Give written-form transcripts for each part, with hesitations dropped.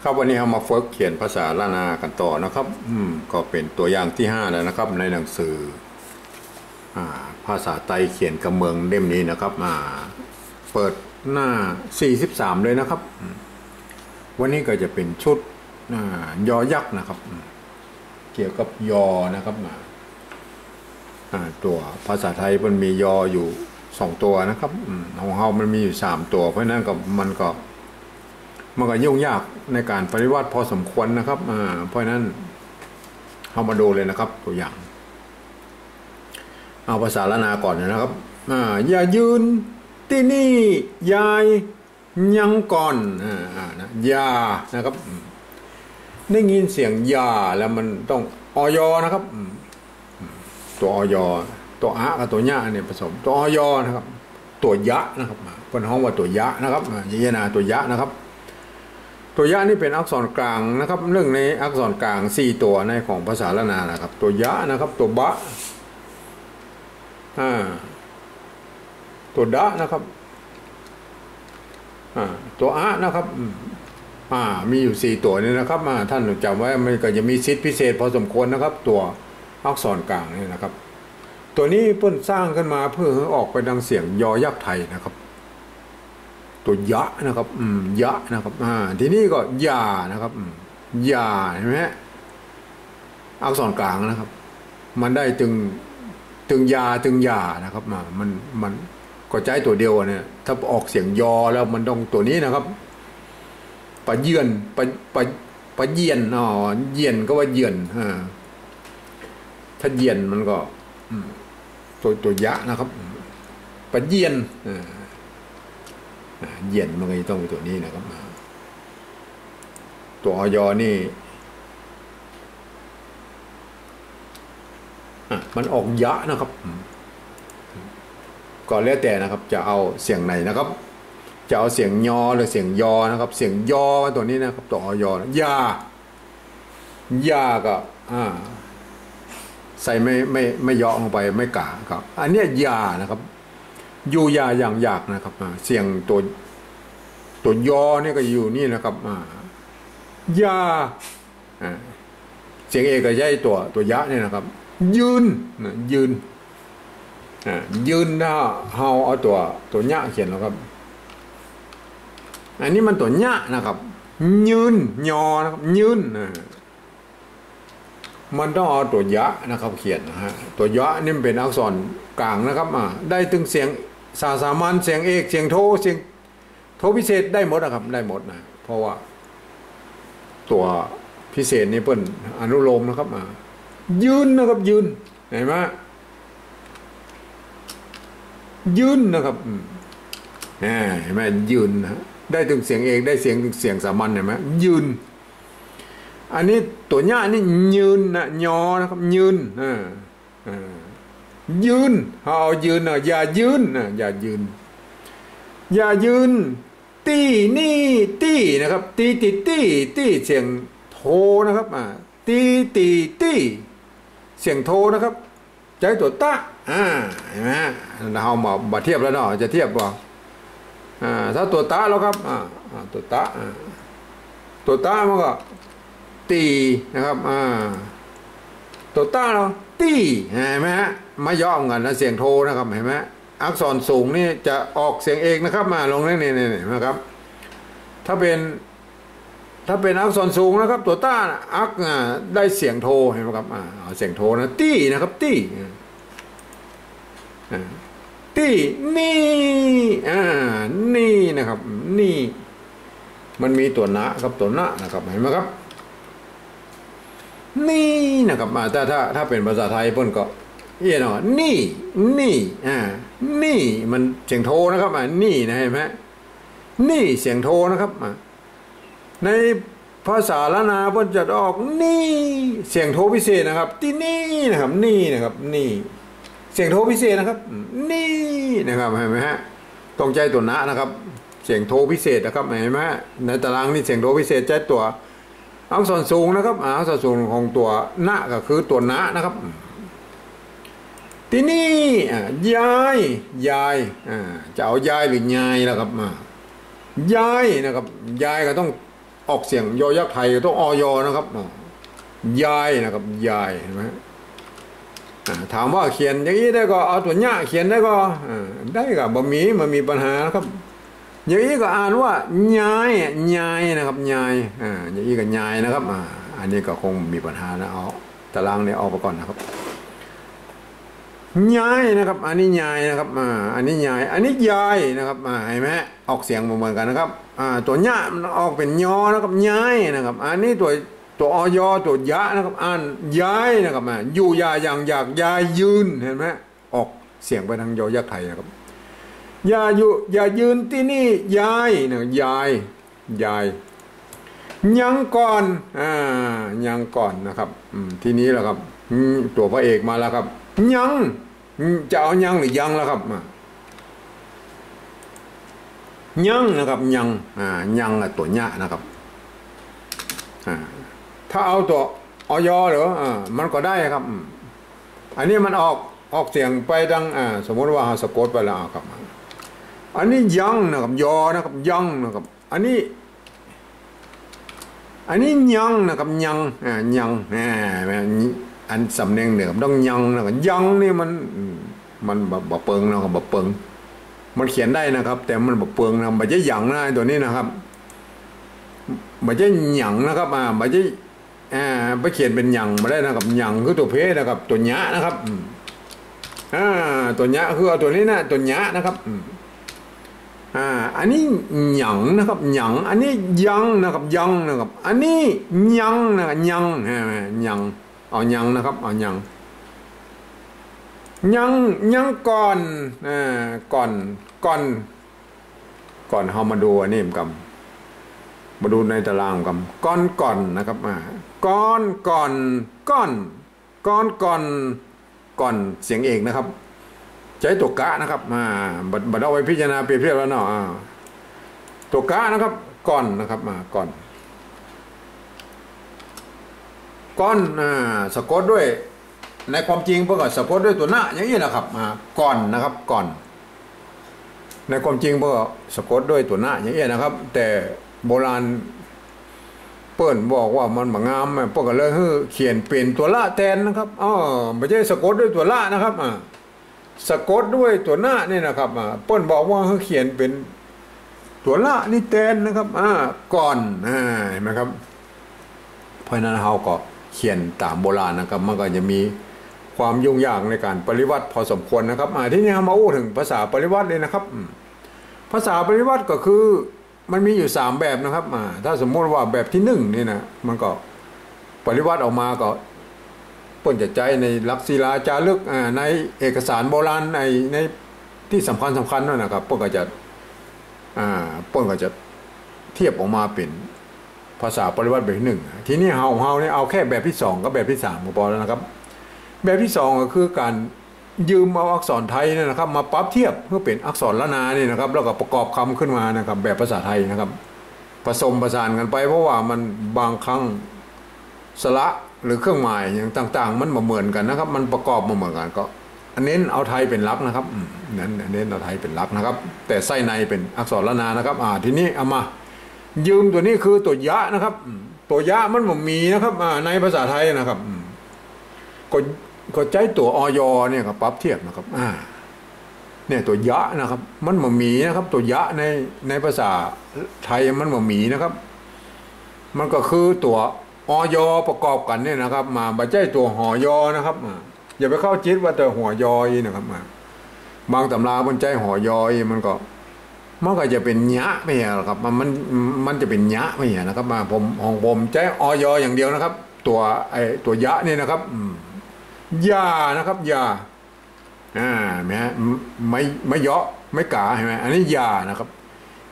ครับวันนี้เรามาฝึกเขียนภาษาล้านนากันต่อนะครับก็เป็นตัวอย่างที่5แล้วนะครับในหนังสือภาษาไทยเขียนกับเมืองเล่มนี้นะครับเปิดหน้า43เลยนะครับวันนี้ก็จะเป็นชุดยอยักษ์นะครับเกี่ยวกับยอนะครับตัวภาษาไทยมันมียออยู่2ตัวนะครับของเรามันมีอยู่3ตัวเพราะนั้นก็มันก็ยุ่งยากในการปฏิวัติพอสมควรนะครับเพราะนั้นเรามาดูเลยนะครับตัวอย่างเอาภาษาล้านนาก่อนนะครับอย่ายืนที่นี่ยายยังก่อนยานะครับได้ยินเสียงยาแล้วมันต้องอยนะครับตัวอยตัวอะกับตัวญะเนี่ยผสมตัวอยนะครับตัวยะนะครับเป็นห้องว่าตัวยะนะครับยะนาตัวยะนะครับตัวยะนี่เป็นอักษรกลางนะครับเรื่องในอักษรกลาง4ตัวในของภาษาล้านนานะครับตัวยะนะครับตัวบะตัวดะนะครับตัวอะนะครับมีอยู่4ตัวนี้นะครับท่านจำไว้มันก็จะมีสิทธิพิเศษพอสมควรนะครับตัวอักษรกลางนี่นะครับตัวนี้เพิ่นสร้างขึ้นมาเพื่อให้ออกไปดังเสียงยอยักษ์ไทยนะครับตัวยะนะครับยะนะครับทีนี้ก็ยานะครับยาเห็นไหมอักษรกลางนะครับมันได้ตึงยานะครับมันก็ใจตัวเดียวเนี่ยถ้าออกเสียงยอแล้วมันต้องตัวนี้นะครับปะเยือนปะเยียนเยียนก็ว่าเยือนถ้าเยียนมันก็ตัวยะนะครับปะเยียนเยียนมันก็ต้องเป็นตัวนี้นะครับตัวอยนี่มันออกยะนะครับก็แล้วแต่นะครับจะเอาเสียงไหนนะครับจะเอาเสียงยอหรือเสียงยอนะครับเสียงยอตัวนี้นะครับตัวอยยาก็ใส่ไม่ย่อลงไปไม่กาครับอันนี้ยานะครับยูยาอย่างยากนะครับเสียงตัวยอเนี่ยก็อยู่นี่นะครับยาเสียงเอกก็ใช้ตัวยะเนี่ยนะครับยืนถ้าเอาตัวญะเขียนแล้วครับอันนี้มันตัวญะนะครับยืนยอนะครับยืนมันต้องเอาตัวยะนะครับเขียนนะฮะตัวยะนี่เป็นอักษรกลางนะครับได้ถึงเสียงสามัญเสียงเอกเสียงโทเสียงโทพิเศษได้หมดนะครับได้หมดนะเพราะว่าตัวพิเศษนี่เปิ้นอนุโลมนะครับยืนนะครับยืนเห็นไหมยืนนะครับเห็นไหมยืนนะได้ถึงเสียงเอกได้เสียงสามัญเห็นไหมยืนอันนี้ตัวญะนี่ยืนนะยอนะครับยืนยืนเอายืนอย่ายืนอย่ายืนตี้นี่ตี้นะครับตี้เสียงโทนะครับตี้เสียงโทนะครับใจตัวตะเห็นไหมเรามาเทียบแล้วเนาะจะเทียบว่าถ้าตัวตะแล้วครับตัวตะมันก็ตีนะครับตัวตะเราตีเห็นไหมฮะไม่ย่อมกันนะเสียงโทนะครับเห็นไหมอักษรสูงนี่จะออกเสียงเอกนะครับมาลงนี่นะครับถ้าเป็นอักษรสูงนะครับตัวต้าอักได้เสียงโทเห็นไหมครับเสียงโทนะตี้นะครับตี้นี่นะครับนี่มันมีตัวนะครับตัวนะครับเห็นไหมครับนี่นะครับถ้าเป็นภาษาไทยเพิ่นก็เนาะนี่มันเสียงโทนะครับนี่นะเห็นไหมนี่เสียงโทนะครับในภาษาล้านนาเพิ่นจะออกนี่เสียงโทพิเศษนะครับที่นี่นะครับนี่นะครับนี่เสียงโทพิเศษนะครับนี่นะครับเห็นไหมฮะต้องใจตัวนะครับเสียงโทพิเศษนะครับเห็นไหมในตารางนี่เสียงโทพิเศษใจตัวอักษรสูงนะครับอักษรสูงของตัวก็คือตัวนะครับที่นี่ยายจะเอายายหรือยายแล้วครับยายนะครับยายก็ต้อง ออกเสียงยอยักษ์ไทยต้องอยนะครับยายนะครับยายเห็นไหมถามว่าเขียนอย่างนี้ได้ก็เอาตัวเนี้ยเขียนได้ก็ได้กับบะหมี่มันมีปัญหาครับอย่างนี้ก็อ่านว่ายายยายนะครับยายอย่างนี้ก็ยายนะครับอันนี้ก็คงมีปัญหานะเอาตารางเนี่ยออกไปก่อนนะครับยายนะครับอันนี้ยายนะครับอันนี้ยายอันนี้ยายนะครับเห็นไหมออกเสียงเหมือนกันนะครับตัวเนี้ยมันออกเป็นยอนะครับยายนะครับอันนี้ตัวอยตัวยะนะครับอ่านย้ายนะครับอยู่ยาอย่างอยากยายยืนเห็นไหมออกเสียงไปทางยอยักษ์ไทยนะครับอย่ายืนที่นี่ยายนะยายยังก่อนยังก่อนนะครับทีนี้แหละครับตัวพระเอกมาแล้วครับยังจะเอายังหรือยังแล้วครับยังนะครับยังตัวเนี้ยนะครับถ้าเอาตัวอยเหรอมันก็ได้ครับอันนี้มันออกเสียงไปดังสมมติว่าสะกดไปแล้วครับอันนี้ยังนะครับยอนะครับยังนะครับอันนี้ยังนะครับยังอันสำเนียงเหนือต้องยังนะครับยังนี่มันแบบเปิงนะครับแบบเปิงมันเขียนได้นะครับแต่มันแบบเปิงนะมันจะหยังนะตัวนี้นะครับมันจะหยังนะครับมันจะไปเขียนเป็นหยังมาได้นะครับหยังคือตัวเพนะครับตัวหยะนะครับตัวหยะคือเอาตัวนี้นะตัวหยะนะครับอันนี้หยังนะครับหยังอันนี้ยังนะครับยังนะครับอันนี้ยังนะครับยังเอายังนะครับเอายังก่อนเรามาดูอันนี้กันมาดูในตารางกันก่อนนะครับก่อนเสียงเอกนะครับใช้ตัวกะนะครับบัดเอาไว้พิจารณาเปรียบเทียบแล้วเนาะตัวกะนะครับก่อนนะครับก่อนสะกดด้วยในความจริงเพื่อสะกดด้วยตัวหน้าอย่างนี้นะครับก่อนนะครับก่อนในความจริงเพื่อสะกดด้วยตัวหน้าอย่างนี้นะครับแต่โบราณเปิ้นบอกว่ามันบางงามเปิ้นก็เลยเขียนเป็นตัวละแทนนะครับไม่ใช่สะกดด้วยตัวละนะครับสะกดด้วยตัวหน้านี่นะครับเปิ้นบอกว่าเขียนเป็นตัวละนี่แทนนะครับก่อนเห็นไหมครับเพราะนั้นเราก็เขียนตามโบราณนะครับมันก็จะมีความยุ่งยากในการปริวัติพอสมควรนะครับที่นี่เรามาอู้ถึงภาษาปริวัติเลยนะครับภาษาปริวัติก็คือมันมีอยู่3แบบนะครับถ้าสมมติว่าแบบที่1นี่นะมันก็ปริวัติออกมาก็เปิ้นจะใจในลักษิลาจารึกในเอกสารโบราณในที่สำคัญนั่นนะครับเปิ้นก็จะเทียบออกมาเป็นภาษาปริวัติแบบที่1ทีนี้เฮาเนี่ยเอาแค่แบบที่2กับแบบที่3ก็พอแล้วนะครับแบบที่2ก็คือการยืมเอาอักษรไทยนี่นะครับมาปรับเทียบเพื่อเป็นอักษรละนานี่นะครับแล้วก็ประกอบคำขึ้นมานะครับแบบภาษาไทยนะครับผสมผสานกันไปเพราะว่ามันบางครั้งสระหรือเครื่องหมายอย่างต่างๆมันเหมือนกันนะครับมันประกอบมาเหมือนกันก็เน้นเอาไทยเป็นหลักนะครับเน้นเอาไทยเป็นหลักนะครับแต่ไส้ในเป็นอักษรละนานะครับทีนี้เอามายืมตัวนี้คือตัวยะนะครับตัวยะมันมีนะครับในภาษาไทยนะครับก็ใช้ตัวอยเนี่ยครับปรับเทียบนะครับเนี่ยตัวยะนะครับมันมีนะครับตัวยะในภาษาไทยมันมีนะครับมันก็คือตัวอยประกอบกันเนี่ยนะครับไม่ใช่ตัวหอยนะครับอย่าไปเข้าจิตว่าตัวหัวยนะครับบางตำรามันใจหอยมันก็จะเป็นยะไม่ใช่หรอครับมันจะเป็นยะไม่ใช่นะครับผมใจอยอย่างเดียวนะครับตัวยะนี่นะครับยานะครับยาไม่เยาะไม่กาเห็นไหมอันนี้ยานะครับ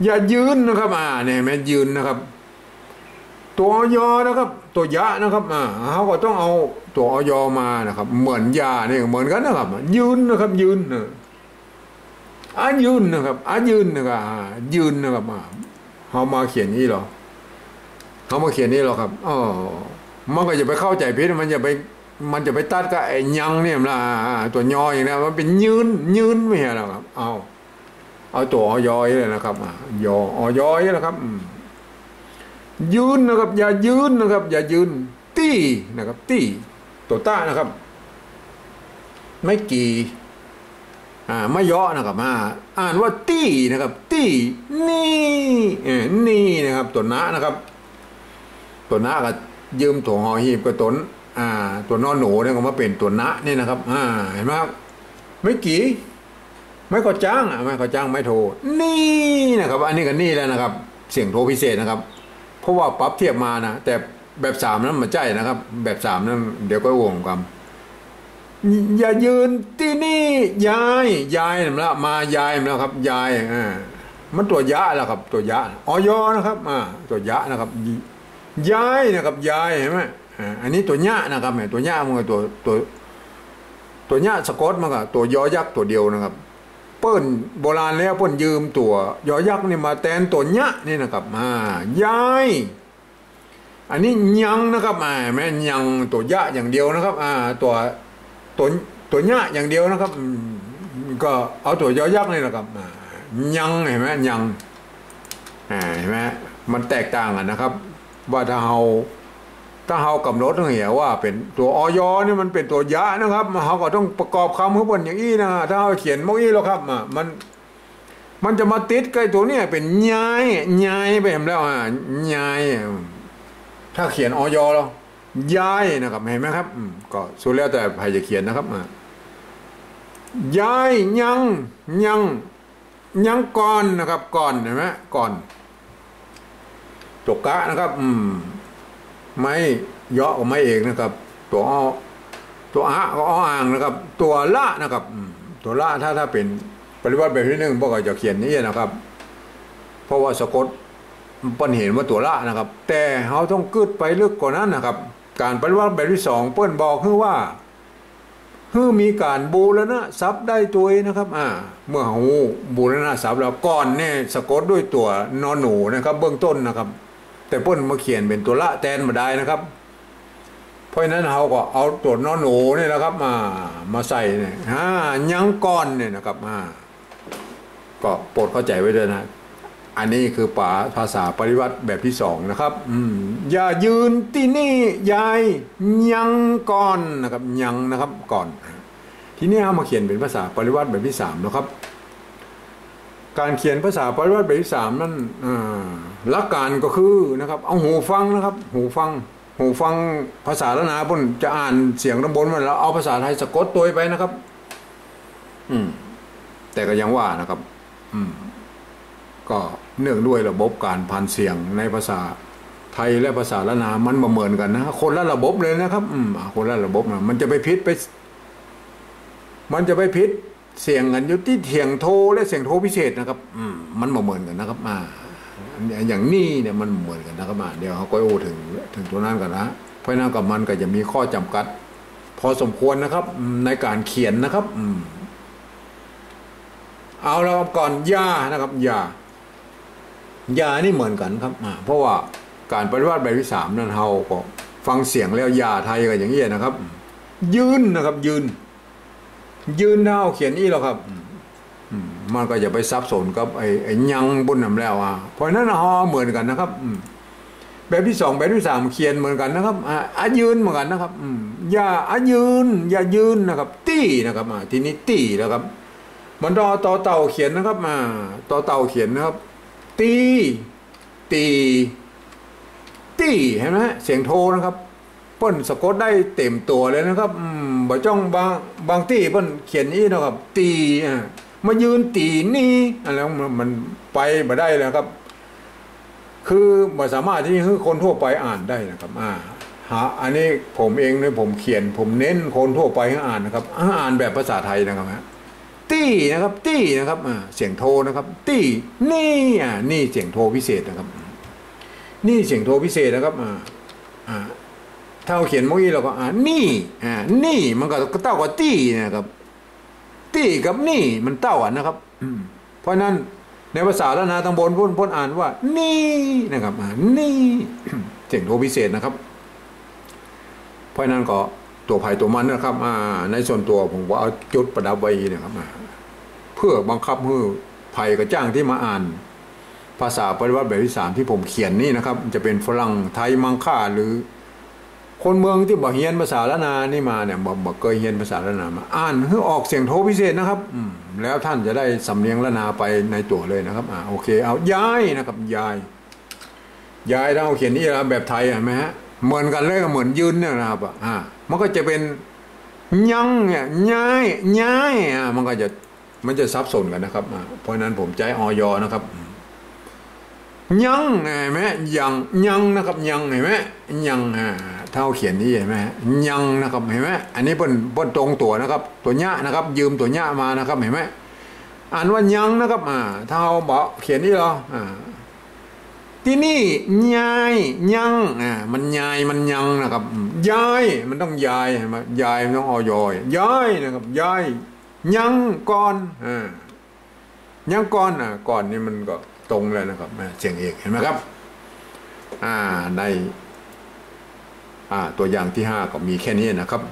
อย่ายืนนะครับเนี่ยแม่ยืนนะครับตัวยอนะครับตัวยะนะครับเขาก็ต้องเอาตัวอยมานะครับเหมือนยาเนี่ยเหมือนกันนะครับยืนนะครับยืนยืนนะครับยืนนะครับยืนนะครับเขามาเขียนนี่หรอเขามาเขียนนี่หรอครับมันก็จะไปเข้าใจผิดมันจะไปตัดกับไอ้ยังเนี่ยตัวยออย่างนี้มันเป็นยืนไม่ใช่หรอครับเอาตัวอยเลยนะครับอยนะครับ ยืนนะครับอย่ายืนนะครับอย่ายืนตี้นะครับตี้ตัวต้านะครับไม่กี่ไม่ย่อนะครับอ่านว่าตี้นะครับตี้นี่นี่นะครับตัวนะนะครับตัวนะก็ยืมตัวหอหีบกับตัวนอนหนูเนี่ยก็มาเป็นตัวนะนี่นะครับเห็นไหมครับไม่กี่ไม่ก็จ้างไม่ก็จ้างไม่โทรนี่นะครับอันนี้ก็นี่แล้วนะครับเสียงโทรพิเศษนะครับเพราะว่าปรับเทียบมานะแต่แบบสามนั้นมันใจนะครับแบบสามนั้นเดี๋ยวก็วงกันอย่ายืนที่นี่ยายแล้วมายายแล้วครับยายมันตัวยะแล้วครับตัวยะอยนะครับตัวยะนะครับยายนะครับยายเห็นไหมอันนี้ตัวยะนะครับตัวยะมันก็ตัวยะสะกดมันก็ตัวยอยักษ์ตัวเดียวนะครับเปิ้นโบราณแล้วเปิ้นยืมตัวยอยักษ์นี่มาแทนตัวยะนี่นะครับยายอันนี้ยังนะครับแม่ยังตัวยะอย่างเดียวนะครับตัวเนี้ยอย่างเดียวนะครับก็เอาตัวยอยักษ์นี่นะครับยังเห็นไหมยังเห็นไหมมันแตกต่างกันนะครับว่าถ้าเรากำหนดเหี้ยว่าเป็นตัวอยนี่มันเป็นตัวยะนะครับเราก็ต้องประกอบคำให้บนอย่างนี้นะถ้าเราเขียนพวกนี้แล้วครับมันจะมาติดใกล้ตัวนี้เป็นยายไปเห็นแล้วยายถ้าเขียนอยแล้วยายนะครับเห็นไหมครับก็สุดแล้วแต่ใครจะเขียนนะครับยายยังก่อนนะครับก่อนเห็นไหมก่อนตกกะนะครับไม่ย่อไม่เองนะครับตัวอะก็อ่างนะครับตัวละนะครับตัวละถ้าเป็นปริวัติแบบที่หนึ่งพวกเราจะเขียนนี้นะครับเพราะว่าสะกดเปิ้นเห็นว่าตัวละนะครับแต่เขาต้องกึดไปลึกกว่านั้นนะครับการปฏิวัติแบบที่สองเปิ้นบอกคือว่ามีการบูรณะทรัพย์ได้ตัวนะครับเมื่อเขาบูรณะทรัพย์แล้วก่อนเนี่ยสะกดด้วยตัวนอนหนูนะครับเบื้องต้นนะครับแต่เปิ้นมาเขียนเป็นตัวละแทนมาได้นะครับเพราะฉะนั้นเขาก็เอาตัวนอนหนูเนี่ยนะครับมาใส่เนี่ยยังก่อนเนี่ยนะครับก็โปรดเข้าใจไว้ด้วยนะอันนี้คือภาษาปริวัติแบบที่สองนะครับอย่ายืนที่นี่ยายยังก่อนนะครับยังนะครับก่อนทีนี้เอามาเขียนเป็นภาษาปริวัติแบบที่สามนะครับการเขียนภาษาปริวัติแบบที่สามนั้นหลักการก็คือนะครับเอาหูฟังนะครับหูฟังภาษาละนาบนจะอ่านเสียงตำบลมันแล้วเอาภาษาไทยสะกดตัวไปนะครับแต่ก็ยังว่านะครับก็เนื่องด้วยระบบการพันเสียงในภาษาไทยและภาษาละนามันบ่เหมือนกันนะคนละระบบเลยนะครับคนละระบบนะมันจะไปพิษเสียงกันอยู่ที่เสียงโทและเสียงโทพิเศษนะครับมันบ่เหมือนกันนะครับอย่างนี้เนี่ยมันเหมือนกันนะครับเดี๋ยวเขาก็ถึงตัวนั้นกันนะเพราะนั้นกับมันก็จะมีข้อจำกัดพอสมควรนะครับในการเขียนนะครับเอาแล้วก่อนยานะครับยานี่เหมือนกันครับเพราะว่าการปฏิวัติแบบที่สามนั้นเราก็ฟังเสียงแล้วยาไทยกันอย่างนี้นะครับยืนนะครับยืนเท้าเขียนนี่หรอครับมันก็จะไปซับซ้อนกับไอ้ยังบนน้ำแล้วเพราะนั้นเราเหมือนกันนะครับแบบที่สองแบบที่สามเขียนเหมือนกันนะครับยืนเหมือนกันนะครับอย่ายืนนะครับตี้นะครับทีนี้ตี้นะครับมันต่อเต่าเขียนนะครับต่อเต่าเขียนนะครับตีเห็นไหมเสียงโทนะครับเปิ้นสะกดได้เต็มตัวเลยนะครับบ่จ้องบางที่เปิ้นเขียนนี้นะครับตีมายืนตีนี่อะไรมันไปบ่ได้แล้วครับคือบ่สามารถที่ให้คนทั่วไปอ่านได้นะครับอันนี้ผมเองเนี่ยผมเขียนผมเน้นคนทั่วไปให้อ่านนะครับอ่านแบบภาษาไทยนะครับตี้นะครับตี้นะครับเสียงโทนะครับตี้นี่เสียงโทพิเศษนะครับนี่เสียงโทพิเศษนะครับถ้าเราเขียนเมื่อกี้เราก็นี่มันก็เต้ากับตี้นะครับตี้กับนี่มันเต้ากันนะครับเพราะนั้นในภาษาละนาตำบลพ้นอ่านว่านี่นะครับนี่เสียงโทพิเศษนะครับเพราะนั้นก็ตัวภัยตัวมันนะครับในส่วนตัวผมว่าเอาจุดประดับไว้นะครับเพื่อบังคับให้ภัยกับจ้างที่มาอ่าน ภาษาปฏิวัติแบบที่ 3ที่ผมเขียนนี่นะครับจะเป็นฝรั่งไทยมังค่าหรือคนเมืองที่บอกเฮียนภาษาละนานี่มาเนี่ยบอกเคยเฮียนภาษาละนามาอ่านเพื่อออกเสียงโทพิเศษนะครับแล้วท่านจะได้สำเนียงละนาไปในตัวเลยนะครับโอเคเอาย้ายนะครับย้ายถ้าเอาเขียนนี่แบบไทยเห็นไหมฮะเหมือนกันเลยก็เหมือนยืนเนี่ยนะครับมันก็จะเป็นยังเนี่ยย้ายมันจะซับซ้อนกันนะครับเพราะนั้นผมใช้ออยนะครับยังเห็นไหมยังนะครับยังเห็นไหมยังเท่าเขียนนี่เห็นไหมยังนะครับเห็นไหมอันนี้เป็นตรงตัวนะครับตัวเนี้ยนะครับยืมตัวเนี้ยมานะครับเห็นไหมอ่านว่ายังนะครับเท่าบอกเขียนนี่หรอที่นี่ยายยังมันยายมันยังนะครับยายมันต้องยายเห็นไหมยายมันต้องอยยายนะครับยายยังก่อนยังก่อนก่อนนี่มันก็ตรงเลยนะครับเสียงเอกเห็นไหมครับในตัวอย่างที่ 5ก็มีแค่นี้นะครับ